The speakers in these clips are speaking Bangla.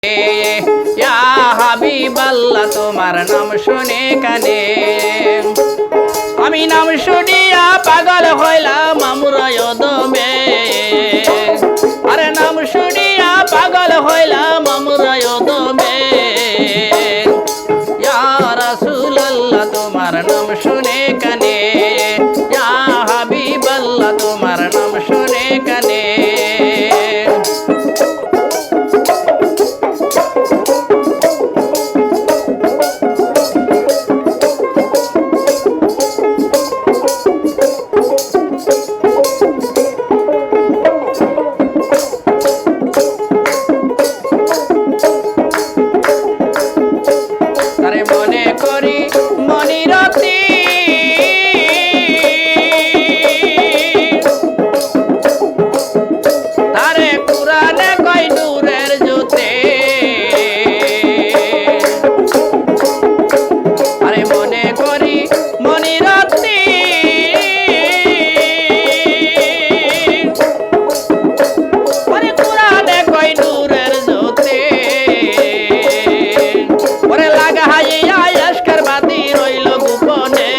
ইয়া হাবিবাল্লাহ তোমার নাম শুনে কানে আমি নাম শুনিয়া পাগল হইলাম আমরায় দমে আরে নাম শুনিয়া পাগল হইলাম আমরায় দমে ইয়া রাসূলুল্লাহ তোমার নাম শুনে কানে ইয়া হাবিবাল্লাহ তোমার নাম শুনে কানে মনে করি মনিরতি তারে পুরানে কই নূরের জ্যোতি আরে মনে করি মনিরতি আরে পুরানে কই নূরের জ্যোতি ওরে লাগা হাইয়া আশকার বাতি রইল গোপনে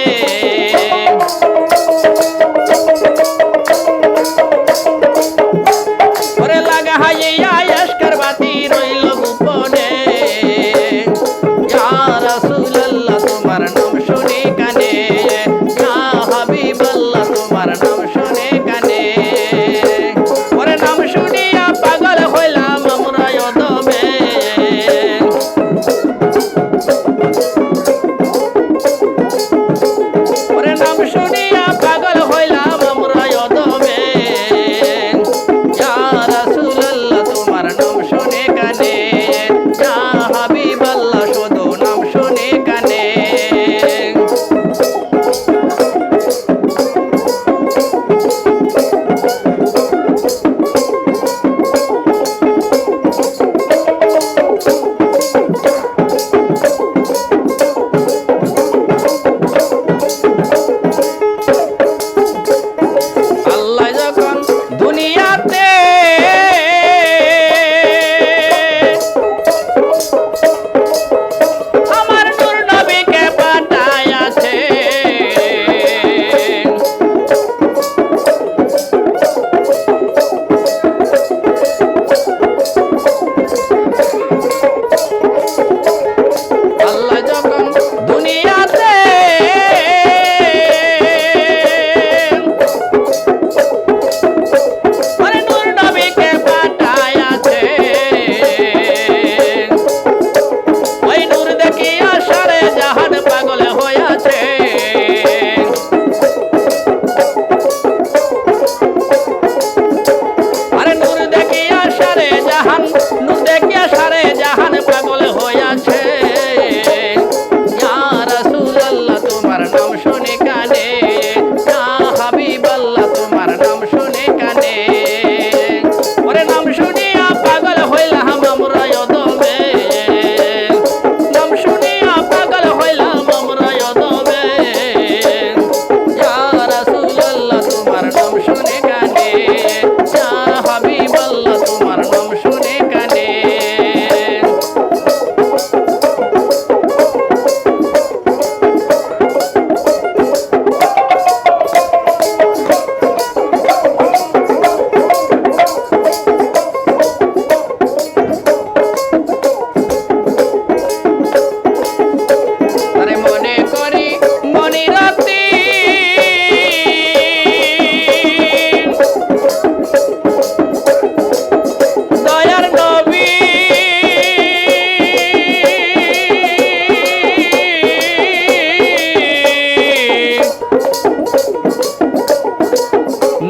ওরে লাগা হাইয়া আশকার বাতি রইল গোপনে ইয়া রাসূলুল্লাহ তোমার নাম শুনে কানে ইয়া হাবিবাল্লাহ তোমার নাম শুনে কানে ওরে নাম শুনিয়া পাগল হইলাম আমরা দমে ওরে নাম শুনিয়া পাগল হইলাম আমরা দমে ইয়া রাসূলুল্লাহ তোমার নাম শুনে কানে ইয়া হাবিবাল্লাহ শুধু নাম শুনে কানে আল্লাহ যখন দুনিয়াতে আমার নূর নবীকে পাঠাইয়াছে আল্লাহ যখন দুনিয়াতে আরে নূর নবীকে পাঠাইয়াছে ওই নূর দেখিয়া সারে জাহান পাগল হইয়াছে আরে নূর দেখিয়া সারে জাহান নূর দেখিয়া সারে জাহান পাগল হইয়াছে ইয়া রাসূলুল্লাহ তোমার নাম শুনে কানে ইয়া হাবিবাল্লাহ তোমার নাম শুনে কানে ওরে নাম শুনিয়া পাগল হইলাম আমরা দমে নাম শুনিয়া পাগল হইলাম আমরা দমে ইয়া রাসূলুল্লাহ তোমার নাম শুনে কানে ইয়া হাবিবাল্লাহ তোমার নাম শুনে কানে আরে মনে করি মনিরতি দয়ার নবী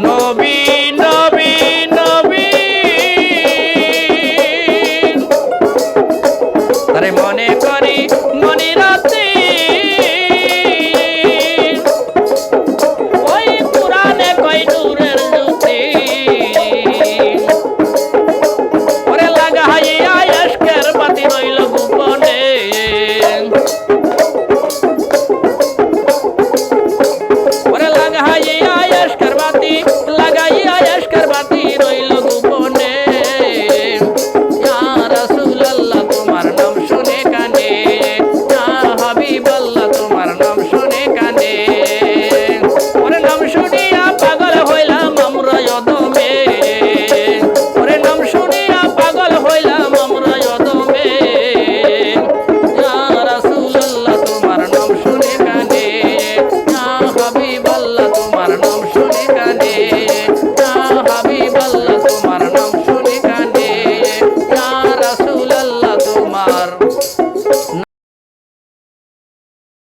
নবী নবী নবী আরে মনে